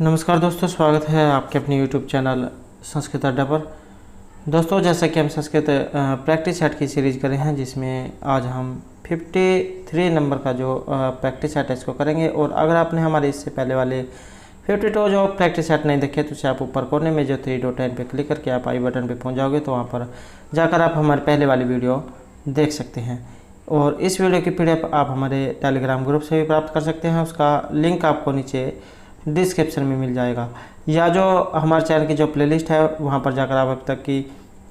नमस्कार दोस्तों, स्वागत है आपके अपने YouTube चैनल संस्कृत अड्डा पर। दोस्तों, जैसा कि हम संस्कृत प्रैक्टिस सेट की सीरीज़ कर रहे हैं, जिसमें आज हम 53 नंबर का जो प्रैक्टिस सेट है इसको करेंगे। और अगर आपने हमारे इससे पहले वाले 52 जो प्रैक्टिस सेट नहीं देखे तो उसे आप ऊपर कोने में जो 3 डॉट लाइन पे क्लिक करके आप आई बटन पे पहुंच जाओगे, तो वहां पर जाकर आप हमारे पहले वाली वीडियो देख सकते हैं। और इस वीडियो की PDF आप हमारे टेलीग्राम ग्रुप से भी प्राप्त कर सकते हैं। उसका लिंक आपको नीचे डिस्क्रिप्शन में मिल जाएगा, या जो हमारे चैनल की जो प्लेलिस्ट है वहाँ पर जाकर आप अब तक की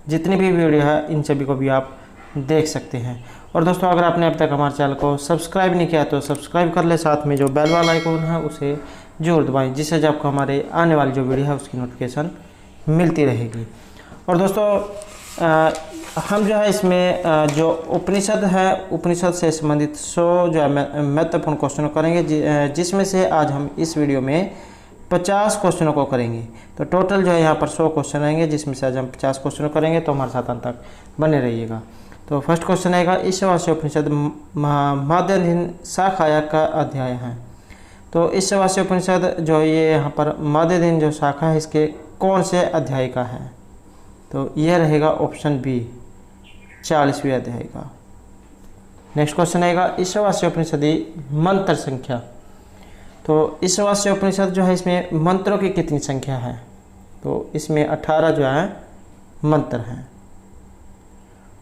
जितनी भी वीडियो है इन सभी को भी आप देख सकते हैं। और दोस्तों, अगर आपने अब तक हमारे चैनल को सब्सक्राइब नहीं किया तो सब्सक्राइब कर ले, साथ में जो बेल वाला आइकन है उसे जरूर दबाएं, जिससे जब आपको हमारे आने वाली जो वीडियो है उसकी नोटिफिकेशन मिलती रहेगी। और दोस्तों, हम जो है इसमें जो उपनिषद है, उपनिषद से संबंधित 100 जो है महत्वपूर्ण क्वेश्चनों करेंगे, जिसमें से आज हम इस वीडियो में 50 क्वेश्चनों को करेंगे। तो टोटल जो है यहाँ पर 100 क्वेश्चन रहेंगे, जिसमें से आज हम 50 क्वेश्चनों करेंगे। तो हमारे साथ अंत तक बने रहिएगा। तो फर्स्ट क्वेश्चन आएगा, ईशावास्य उपनिषद माध्यधीन शाखाया का अध्याय है। तो ईशावास्य उपनिषद जो ये यहाँ पर माध्यधीन जो शाखा है, इसके कौन से अध्याय का है? तो ये रहेगा ऑप्शन बी, 40वें अध्याय का। नेक्स्ट क्वेश्चन आएगा, ईशावास्य उपनिषदी मंत्र संख्या। तो ईशावास्य उपनिषद जो है इसमें मंत्रों की कितनी संख्या है? तो इसमें 18 जो है मंत्र हैं।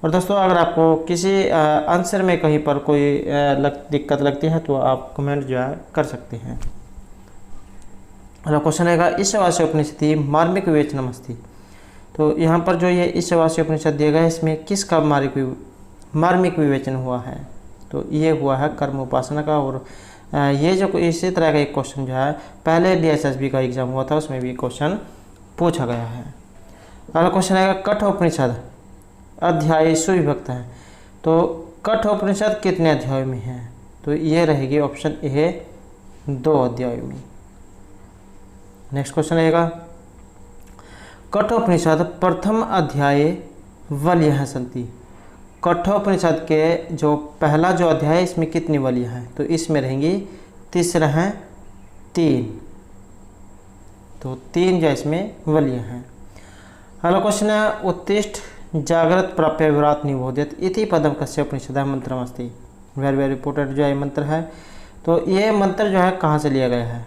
और दोस्तों, अगर आपको किसी आंसर में कहीं पर कोई दिक्कत लगती है तो आप कमेंट जो है कर सकते हैं। अगला क्वेश्चन आएगा, ईशावास्य उपनिषदी मार्मिक विवेचनम अस्ति। तो यहाँ पर जो ये ईशावास्य उपनिषद दिया गया है, इसमें किसका मार्मिक विवेचन हुआ है? तो ये हुआ है कर्म उपासना का। और ये जो इसी तरह का एक क्वेश्चन जो है पहले DSSB का एग्जाम हुआ था, उसमें भी क्वेश्चन पूछा गया है। अगला क्वेश्चन आएगा, कठोपनिषद अध्याय सुविभक्त है। तो कठोपनिषद कितने अध्याय में है? तो ये रहेगी ऑप्शन ए, 2 अध्याय में। नेक्स्ट क्वेश्चन आएगा, कठोपनिषद प्रथम अध्याय वल्यः सन्ति। कठोपनिषद के जो पहला जो अध्याय है इसमें कितनी वल्य हैं? तो इसमें रहेंगी तीसरा है 3। तो 3 जो इसमें वल्य हैं। अगला क्वेश्चन है, उत्तिष्ठ जागृत प्राप्य विराट निबोधित इति पदम कस्य उपनिषद मंत्रमस्ति। वेरी वेरी इंपॉर्टेंट जो है मंत्र है। तो ये मंत्र जो है कहाँ से लिया गया है?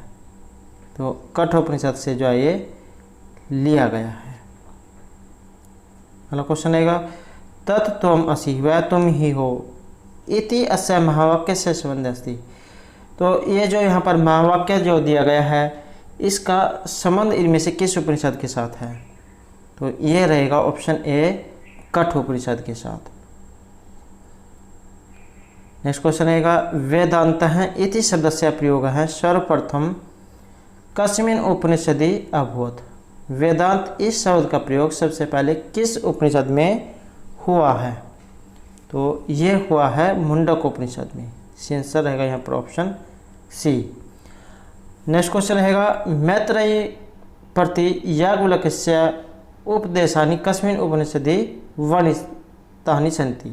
तो कठोपनिषद से जो है ये लिया गया है। अगला क्वेश्चन आएगा, तत् त्वम असि वह तुम ही हो इति अस्य महावाक्य से संबंध अस्ति। तो ये जो यहाँ पर महावाक्य जो दिया गया है, इसका संबंध इनमें से किस उपनिषद के साथ है? तो ये रहेगा ऑप्शन ए, कठोपनिषद के साथ। नेक्स्ट क्वेश्चन आएगा, वेदांत है इति शब्द से प्रयोग है सर्वप्रथम कस्मिन् उपनिषदि अभूत। वेदांत इस शब्द का प्रयोग सबसे पहले किस उपनिषद में हुआ है? तो ये हुआ है मुंडक उपनिषद में। आंसर रहेगा यहाँ पर ऑप्शन सी। नेक्स्ट क्वेश्चन रहेगा, मैत्रेयी प्रति याज्ञवल्क्यस्य उपदेशानि कस्मिन् उपनिषदि वर्णितानि सन्ति।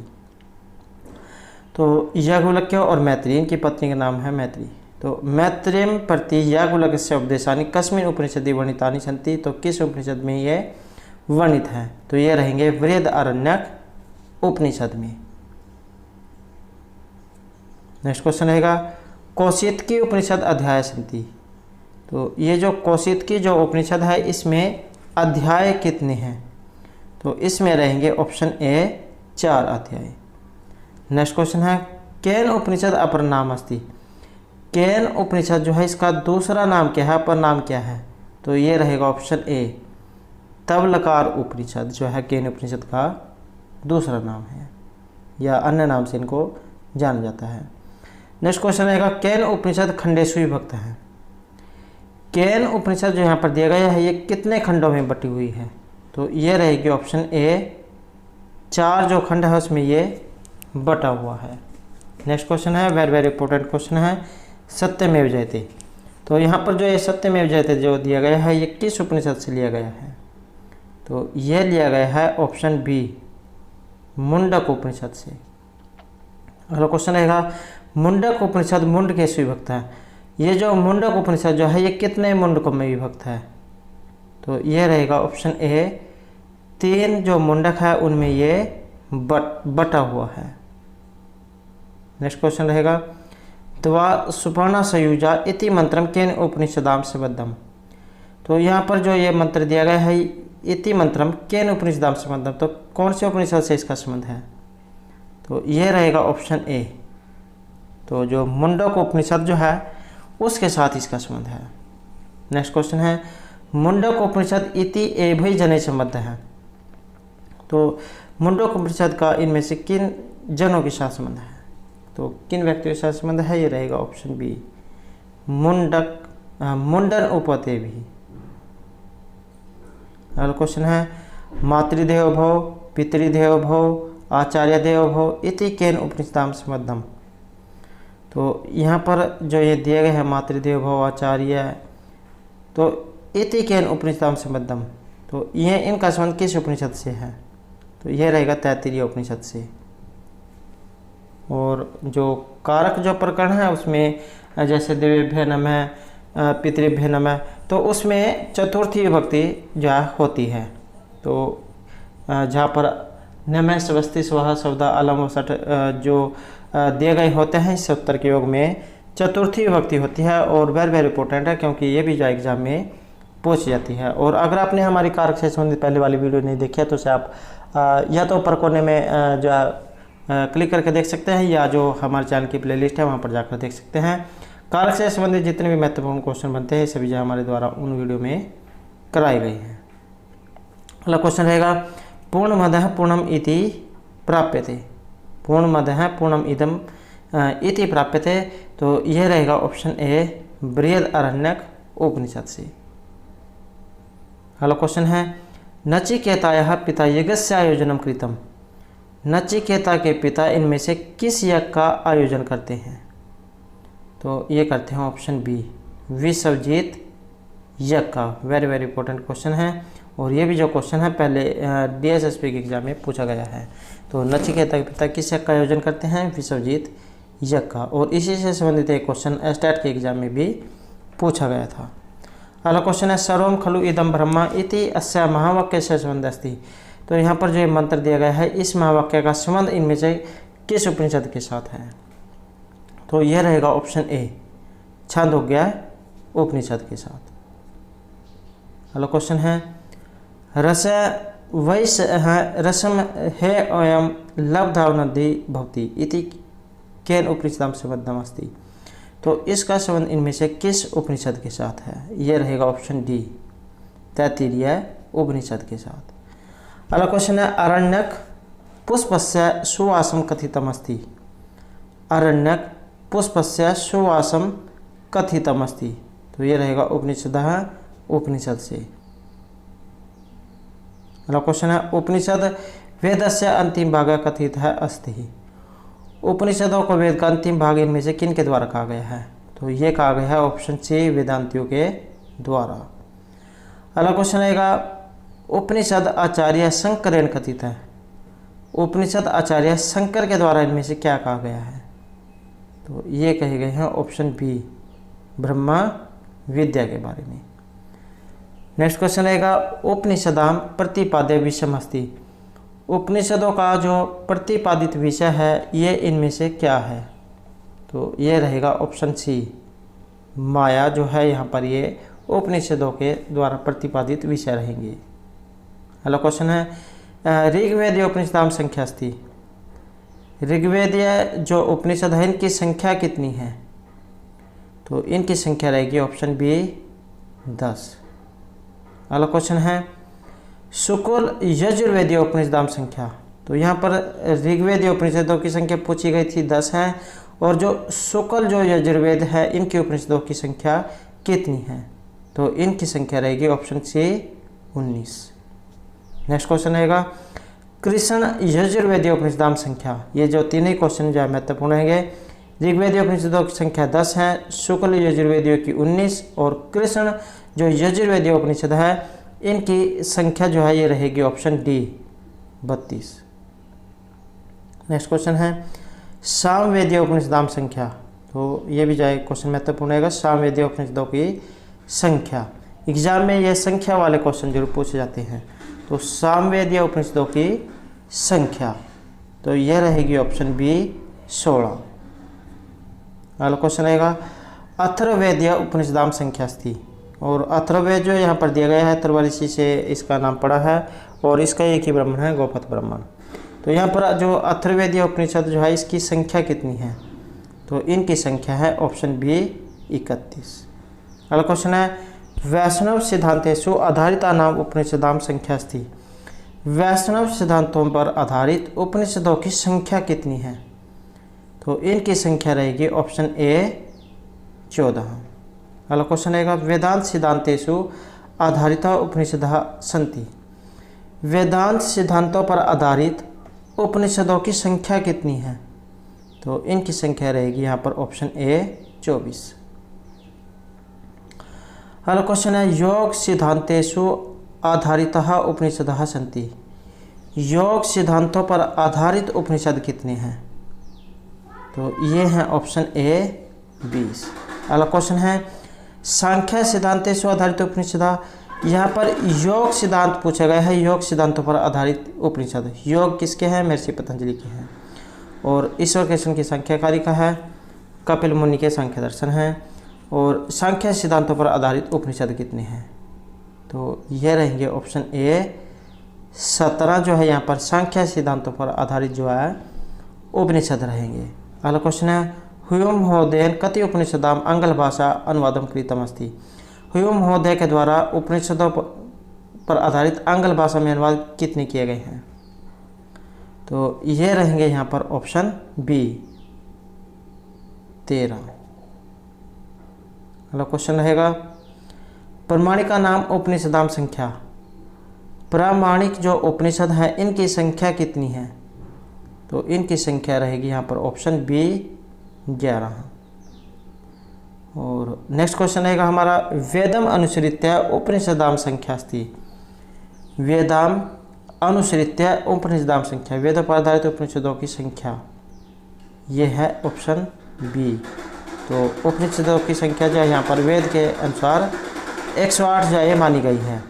तो याज्ञवल्क्य और मैत्रेयी, इनकी पत्नी का नाम है मैत्री। तो मैत्रेयी प्रति याज्ञवल्क्यस्य उपदेशानि कस्मिन् उपनिषदि वर्णितानि सन्ति। तो किस उपनिषद में ये वर्णित हैं? तो ये रहेंगे बृहदारण्यक उपनिषद में। नेक्स्ट क्वेश्चन रहेगा, कौशितकी उपनिषद अध्याय सन्ति। तो ये जो कौशितकी जो उपनिषद है इसमें अध्याय कितने हैं? तो इसमें रहेंगे ऑप्शन ए, 4 अध्याय। नेक्स्ट क्वेश्चन है, केन उपनिषद अपर नाम अस्ति। केन उपनिषद जो है इसका दूसरा नाम क्या है, अपर नाम क्या है? तो ये रहेगा ऑप्शन ए, तवलकार उपनिषद जो है केन उपनिषद का दूसरा नाम है, या अन्य नाम से इनको जाना जाता है। नेक्स्ट क्वेश्चन रहेगा, केन उपनिषद खंडेषु विभक्त है। केन उपनिषद जो यहाँ पर दिया गया है ये कितने खंडों में बटी हुई है? तो ये रहेगी ऑप्शन ए, 4 जो खंड है उसमें ये बटा हुआ है। नेक्स्ट क्वेश्चन है, वेरी वेरी इंपॉर्टेंट क्वेश्चन है, सत्यमेव जयते। तो यहाँ पर जो ये सत्यमेव जयते जो दिया गया है ये किस उपनिषद से लिया गया है? तो ये लिया गया है ऑप्शन बी, मुंडक उपनिषद से। अगला क्वेश्चन रहेगा, मुंडक उपनिषद मुंड कैसे विभक्त है? ये जो मुंडक उपनिषद जो है ये कितने मुंडकों में विभक्त है? तो ये रहेगा ऑप्शन ए, 3 जो मुंडक है उनमें ये बटा हुआ है। नेक्स्ट क्वेश्चन रहेगा, द्वा सुपर्णा सयुजा इति मंत्रम केन उपनिषदाम संबद्धम। तो यहाँ पर जो ये मंत्र दिया गया है इति मंत्रम केन उपनिषदाम संबद्धम, तो कौन से उपनिषद से इसका संबंध है? तो ये रहेगा ऑप्शन ए, तो जो मुंडक उपनिषद जो है उसके साथ इसका संबंध है। नेक्स्ट क्वेश्चन है, मुंडक उपनिषद इति एभय जने संबद्ध है। तो मुंडक उपनिषद का इनमें से किन जनों के साथ संबंध है? तो किन व्यक्तियों के साथ संबंध है? ये रहेगा ऑप्शन बी, मुंडन उपते भी। अगला क्वेश्चन है, मातृदेवो भव, पितृदेवो भव, आचार्य देवो भव इति केन उपनिषदाम संबद्धम। तो यहाँ पर जो ये दिए गए हैं मातृदेवो भव, आचार्य, तो इति केन उपनिषदाम संबद्धम, तो ये इनका संबंध किस उपनिषद से है? तो यह रहेगा तैत्तिरीय उपनिषद से। और जो कारक जो प्रकरण है उसमें जैसे देवेभ्य नमः, पितृभ्य नमः, तो उसमें चतुर्थी विभक्ति जो होती है। तो जहाँ पर नमः स्वस्ति स्वाहा शब्दा अलम वसठ जो दिए गए होते हैं इस उत्तर के योग में चतुर्थी विभक्ति होती है और वेरी इंपॉर्टेंट है क्योंकि ये भी जो एग्जाम में पूछ जाती है। और अगर आपने हमारी कारक से संबंधित पहले वाली वीडियो नहीं देखी है तो उसे आप या तो ऊपर कोने में जो क्लिक करके देख सकते हैं या जो हमारे चैनल की प्लेलिस्ट है वहाँ पर जाकर देख सकते हैं। कारक से संबंधित जितने भी महत्वपूर्ण क्वेश्चन बनते हैं सभी जो हमारे द्वारा उन वीडियो में कराई गई हैं। अगला क्वेश्चन रहेगा, पूर्णमदः पूर्णम इति प्राप्यते। पूर्णमदः पूर्णम इदम इति प्राप्यते, तो यह रहेगा ऑप्शन ए, बृहदारण्यक उपनिषद से। अगला क्वेश्चन है, नचिकेतायाः पिता यज्ञस्य आयोजनम कृतम। नचिकेता के पिता इनमें से किस यज्ञ का आयोजन करते हैं? तो ये करते हैं ऑप्शन बी, विश्वजीत यज्ञ का। वेरी इंपॉर्टेंट क्वेश्चन है और ये भी जो क्वेश्चन है पहले DSSP के एग्जाम में पूछा गया है। तो नचिकेता के पिता किस यज्ञ का आयोजन करते हैं? विश्वजीत यज्ञ का। और इसी से संबंधित एक क्वेश्चन स्टैट के एग्जाम में भी पूछा गया था। अगला क्वेश्चन है, सर्वम खलु इदम ब्रह्मा इति अस्य महावाक्य से संबंध अस्ति। तो यहाँ पर जो ये मंत्र दिया गया है इस महावाक्य का संबंध इनमें से किस उपनिषद के साथ है? तो यह रहेगा ऑप्शन ए, छांदोग्य उपनिषद के साथ। अगला क्वेश्चन है, रस वैस रसम हे अयम लब्धावनद्धि भवति इति केन उपनिषदाम संबद्धम अस्ति। तो इसका संबंध इनमें से किस उपनिषद के साथ है? यह रहेगा ऑप्शन डी, तैत्तिरीय उपनिषद के साथ। अगला क्वेश्चन है, अरण्यक पुष्पस्य सुवासम कथितम अस्ति। अरण्यक पुष्पस्य सुवासम कथितम अस्ति, तो ये रहेगा उपनिषदः उपनिषद से। अगला क्वेश्चन है, उपनिषद वेदस्य अंतिम भाग कथित है अस्ति। उपनिषदों को वेद का अंतिम भाग इनमें से किन के द्वारा कहा गया है? तो ये कहा गया है ऑप्शन सी, वेदांतियों के द्वारा। अगला क्वेश्चन रहेगा, उपनिषद आचार्य शंकरेण कथित है। उपनिषद आचार्य शंकर के द्वारा इनमें से क्या कहा गया है? तो ये कहे गए हैं ऑप्शन बी, ब्रह्मा विद्या के बारे में। नेक्स्ट क्वेश्चन रहेगा, उपनिषदाम प्रतिपाद्य विषयम अस्ति। उपनिषदों का जो प्रतिपादित विषय है ये इनमें से क्या है? तो ये रहेगा ऑप्शन सी, माया जो है यहाँ पर ये उपनिषदों के द्वारा प्रतिपादित विषय रहेंगे। अगला क्वेश्चन है, ऋग्वेदीय उपनिषदाम संख्या अस्ति। ऋग्वेदीय जो उपनिषद है इनकी संख्या कितनी है? तो इनकी संख्या रहेगी ऑप्शन बी, 10। अगला क्वेश्चन है, शुक्ल यजुर्वेदीय उपनिषदाम संख्या। तो यहाँ पर ऋग्वेदीय उपनिषदों की संख्या पूछी गई थी, 10 है। और जो शुक्ल जो यजुर्वेद है इनकी उपनिषदों की संख्या कितनी है? तो इनकी संख्या रहेगी ऑप्शन सी, 19। नेक्स्ट क्वेश्चन रहेगा, कृष्ण यजुर्वेदीय उपनिषदाम संख्या। ये जो तीनों क्वेश्चन जो है महत्वपूर्ण है। ऋग्वेदीय उपनिषदों की संख्या 10 है, शुक्ल यजुर्वेदियों की 19 और कृष्ण जो यजुर्वेदीय उपनिषद है इनकी संख्या जो है ये रहेगी ऑप्शन डी, 32। नेक्स्ट क्वेश्चन है, सामवेदीय उपनिषदाम संख्या। तो ये भी जाए क्वेश्चन महत्वपूर्ण रहेगा। सामवेदीय उपनिषदों की संख्या, एग्जाम में ये संख्या वाले क्वेश्चन जरूर पूछे जाते हैं। तो सामवेदीय उपनिषदों की संख्या, तो यह रहेगी ऑप्शन बी 16। अगला क्वेश्चन रहेगा अथर्ववेदीय उपनिषदाम संख्यास्ति, और अथर्ववेद जो यहाँ पर दिया गया है 43 से इसका नाम पड़ा है और इसका एक ही ब्राह्मण है, गौपथ ब्राह्मण। तो यहाँ पर जो अथर्ववेदीय उपनिषद जो है इसकी संख्या कितनी है, तो इनकी संख्या है ऑप्शन बी 31। अगला क्वेश्चन है वैष्णव सिद्धांतेषु आधारिता नाम उपनिषदाम संख्यास्ति, वैष्णव सिद्धांतों पर आधारित उपनिषदों की संख्या कितनी है, तो इनकी संख्या रहेगी ऑप्शन ए 14। अगला क्वेश्चन रहेगा वेदांत सिद्धांतेषु आधारिता उपनिषदः सन्ति, वेदांत सिद्धांतों पर आधारित उपनिषदों की संख्या कितनी है, तो इनकी संख्या रहेगी यहाँ पर ऑप्शन ए 24। अगला क्वेश्चन है योग सिद्धांतेषु आधारितः उपनिषदः सन्ति, योग सिद्धांतों पर आधारित उपनिषद कितने हैं, तो ये हैं ऑप्शन ए 20। अगला क्वेश्चन है सांख्य सिद्धांतेषु आधारित उपनिषद, यहाँ पर योग सिद्धांत पूछा गया है, योग सिद्धांतों पर आधारित उपनिषद। योग किसके हैं, महर्षि पतंजलि के हैं, और ईश्वर कृष्ण की सांख्यकारी का है, कपिल मुनि के सांख्य दर्शन हैं, और सांख्य सिद्धांतों पर आधारित उपनिषद कितने हैं, तो यह रहेंगे ऑप्शन ए 17 जो है यहाँ पर सांख्य सिद्धांतों पर आधारित जो है उपनिषद रहेंगे। अगला क्वेश्चन है हुयुम महोदयेन कति उपनिषदाम आंग्ल भाषा अनुवादम कृतमस्ति, हुयुम महोदय के द्वारा उपनिषदों पर आधारित आंग्ल भाषा में अनुवाद कितने किए गए हैं, तो ये रहेंगे यहाँ पर ऑप्शन बी 13। अगला क्वेश्चन रहेगा प्रमाणिका नाम उपनिषदाम संख्या, प्रामाणिक जो उपनिषद है इनकी संख्या कितनी है, तो इनकी संख्या रहेगी यहाँ पर ऑप्शन बी 11। और नेक्स्ट क्वेश्चन रहेगा हमारा वेदम अनुसृत्य उपनिषदाम संख्यास्ति, वेदाम अनुसृत्य उपनिषदाम संख्या, वेदों पर आधारित उपनिषदों की संख्या, ये है ऑप्शन बी। तो उपनिषदों की संख्या जो है यहाँ पर वेद के अनुसार 108 जो है मानी गई है,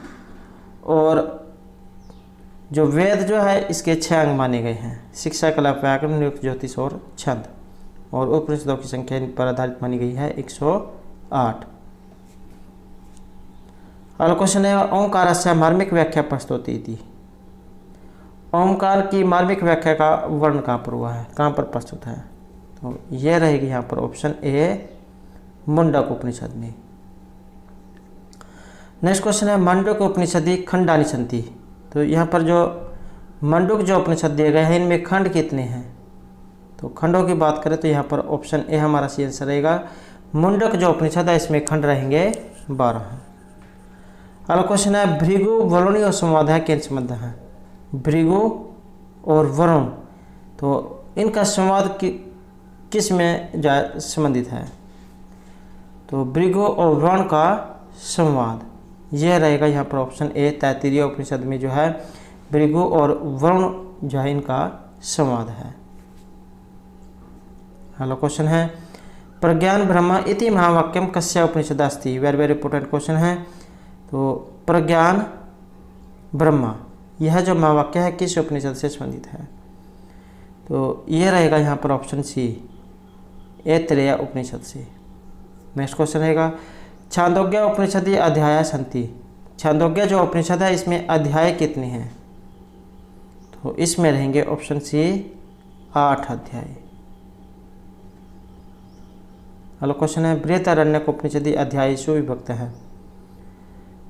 और जो वेद जो है इसके 6 अंग माने गए हैं, शिक्षा, कला, व्याकरण, निरुक्त, ज्योतिष और छंद, और उपनिषदों की संख्या इन पर आधारित मानी गई है 108। अगला क्वेश्चन है ओंकारस्य मार्मिक व्याख्या प्रस्तुति थी, ओंकार की मार्मिक व्याख्या का वर्ण कहाँ पर हुआ है, कहाँ पर प्रस्तुत है, तो यह रहेगी यहाँ पर ऑप्शन ए मुंडक उपनिषद में। नेक्स्ट क्वेश्चन है मंडूक उपनिषदि खंडानि सन्ति, तो यहाँ पर जो मंडूक जो उपनिषद दिए गए हैं इनमें खंड कितने हैं, तो खंडों की बात करें तो यहाँ पर ऑप्शन ए हमारा सी आंसर रहेगा। मुंडक जो उपनिषद है इसमें खंड रहेंगे 12। अगला क्वेश्चन है भृगु वरुणी और संवाद है किन संबंध है, भृगु और वरुण, तो इनका संवाद किस में संबंधित है, तो भृगु और वरुण का संवाद, यह रहेगा यहाँ पर ऑप्शन ए। तैत्तिरीय उपनिषद में जो है भृगु और वरुण जो है इनका संवाद है। हेलो क्वेश्चन है प्रज्ञान ब्रह्म इति महावाक्यम कस्य उपनिषदस्ति, वेरी वेरी इंपॉर्टेंट क्वेश्चन है। तो प्रज्ञान ब्रह्म यह जो महावाक्य है किस उपनिषद से संबंधित है, तो यह रहेगा यहाँ पर ऑप्शन सी ऐतरेय उपनिषद से। नेक्स्ट क्वेश्चन रहेगा छांदोग्य उपनिषदि अध्याय सन्ति, छांदोग्य जो उपनिषद है इसमें अध्याय कितने हैं, तो इसमें रहेंगे ऑप्शन सी 8 अध्याय। अगला क्वेश्चन है बृहद आरण्यक उपनिषदि अध्यायेषु विभक्त है,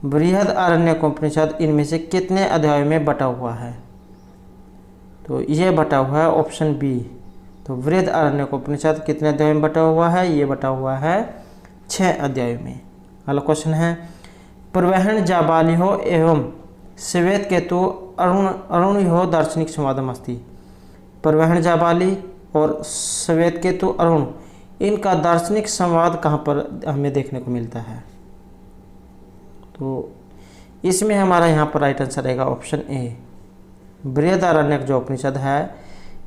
बृहद आरण्यक उपनिषद इनमें से कितने अध्यायों में बटा हुआ है, तो ये बटा हुआ है ऑप्शन बी। तो बृहद आरण्यक उपनिषद कितने अध्यायों में बटा हुआ है, ये बटा हुआ है 6 अध्यायों में। अगला क्वेश्चन है प्रवहन जाबालिहो एवं श्वेत केतु अरुणिहो दार्शनिक संवादम अस्ति, प्रवहन जाबाली और श्वेत केतु अरुण इनका दार्शनिक संवाद कहाँ पर हमें देखने को मिलता है, तो इसमें हमारा यहाँ पर राइट आंसर रहेगा ऑप्शन ए। बृहद आरण्यक जो उपनिषद है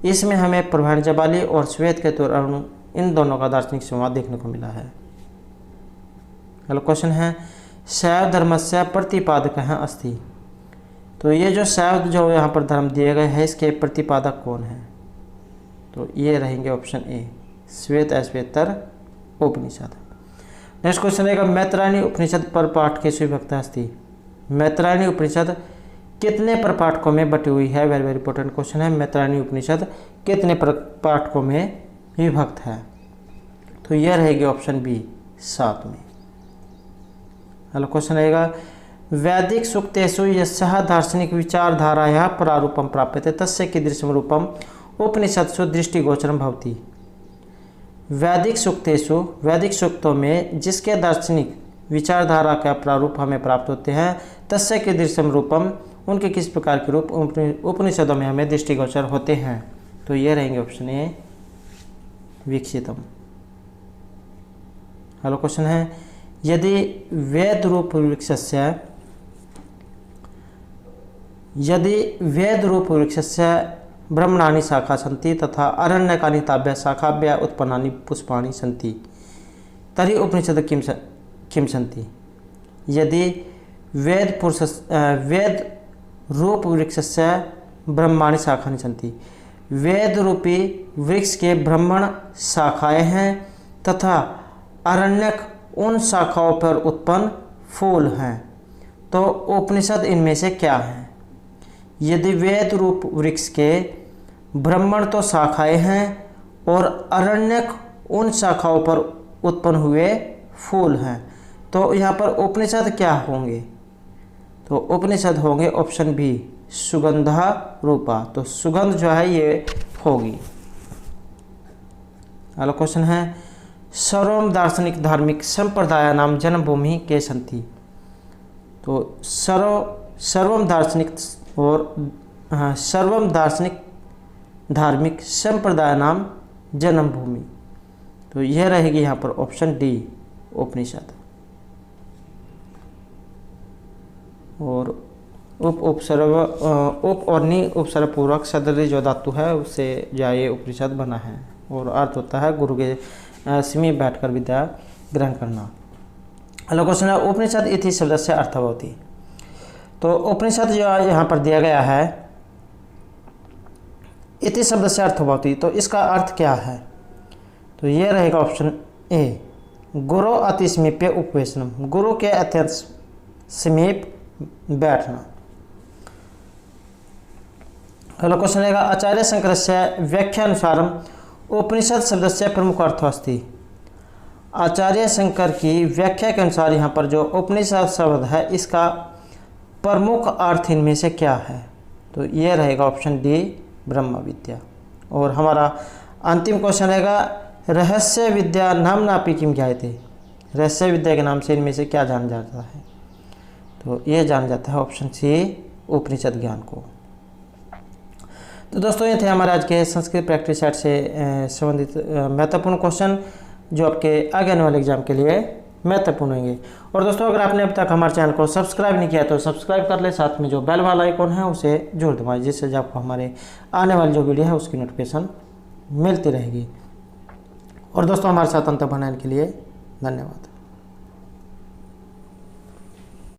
इसमें हमें प्रवहन जाबाली और श्वेत केतु अरुण इन दोनों का दार्शनिक संवाद देखने को मिला है। अगला क्वेश्चन है शैव धर्मस्य प्रतिपादक है अस्ति। तो ये जो शैव जो यहाँ पर धर्म दिए गए हैं इसके प्रतिपादक कौन है? तो ये रहेंगे ऑप्शन ए श्वेत ऐश्वेतर उपनिषद। नेक्स्ट क्वेश्चन रहेगा मैत्रायणी उपनिषद पर पाठ कैसे विभक्त अस्ति। मैत्रायणी उपनिषद कितने प्रपाठकों में बटी हुई है? वेरी वेरी इंपॉर्टेंट क्वेश्चन है। मैत्रायणी उपनिषद कितने प्रपाठकों में विभक्त है? तो यह रहेगी ऑप्शन बी 7 में। अगला क्वेश्चन रहेगा वैदिक सूक्तेषु यस्याः दार्शनिक विचारधारायाः प्रारूपं प्राप्यते तस्य कीदृशं रूपम् उपनिषत्सु दृष्टिगोचरं भवति। वैदिक सूक्तों में जिसके दार्शनिक विचारधारा का प्रारूप हमें प्राप्त होते हैं तस्य कीदृशं रूपम, उनके किस प्रकार के रूप उपनिषदों में हमें दृष्टिगोचर होते हैं? तो ये रहेंगे ऑप्शन ए वीक्षितम। अगला क्वेश्चन है यदि वेद रूप वृक्षस्य ब्रह्मणानि शाखा सन्ति तथा अरण्यकानि ताभ्यः शाखाभ्यः उत्पन्नानि पुष्पाणि सन्ति तर्हि उपनिषद किं सन्ति। यदि वेद रूप वृक्षस्य ब्रह्माणि शाखानि सन्ति, वेद रूपी वृक्ष के ब्रह्मण शाखाएं हैं तथा अरण्यक उन शाखाओं पर उत्पन्न फूल हैं, तो उपनिषद इनमें से क्या है? यदि वेद रूप वृक्ष के ब्रह्मण तो शाखाएं हैं और अरण्यक उन शाखाओं पर उत्पन्न हुए फूल हैं, तो यहाँ पर उपनिषद क्या होंगे? तो उपनिषद होंगे ऑप्शन बी सुगंधा रूपा। तो सुगंध जो है ये होगी। अगला क्वेश्चन है सर्वम दार्शनिक धार्मिक संप्रदायानां जन्मभूमि के सन्ति। तो सर्वम दार्शनिक धार्मिक संप्रदायानां जन्मभूमि। तो यह रहेगी यहाँ पर ऑप्शन डी उपनिषद। और उप और नि उपसर्ग पूर्वक सदृश जो धातु है उससे ये उपनिषद बना है और अर्थ होता है गुरु के समीप बैठकर विद्या ग्रहण करना। अगला क्वेश्चन है उपनिषद इति शब्द से अर्थ भवति। तो उपनिषद जो यहाँ पर दिया गया है इति शब्द से अर्थ भवति, तो इसका अर्थ क्या है? तो ये रहेगा ऑप्शन ए गुरु अति समीप्य उपवेशनम, गुरु के अत्यंत समीप बैठना। अगला क्वेश्चन रहेगा आचार्य शंकरस्य व्याख्यानुसारम उपनिषद शब्दस्य प्रमुख अर्थ अस्ति। आचार्य शंकर की व्याख्या के अनुसार यहाँ पर जो उपनिषद शब्द है इसका प्रमुख अर्थ इनमें से क्या है? तो ये रहेगा ऑप्शन डी ब्रह्म विद्या। और हमारा अंतिम क्वेश्चन रहेगा रहस्य विद्या नाम्नापि किम ज्ञायते। रहस्य विद्या के नाम से इनमें से क्या जाना जाता है? तो ये जान जाता है ऑप्शन सी उपनिषद ज्ञान को। तो दोस्तों ये थे हमारे आज के संस्कृत प्रैक्टिस सेट से संबंधित महत्वपूर्ण क्वेश्चन जो आपके आगे आने वाले एग्जाम के लिए महत्वपूर्ण होंगे। और दोस्तों अगर आपने अब तक हमारे चैनल को सब्सक्राइब नहीं किया तो सब्सक्राइब कर ले, साथ में जो बेल वाला आइकॉन है उसे जोड़ दबाएं जिससे आपको हमारे आने वाली जो वीडियो है उसकी नोटिफिकेशन मिलती रहेगी। और दोस्तों हमारे साथ अंत बनाने के लिए धन्यवाद।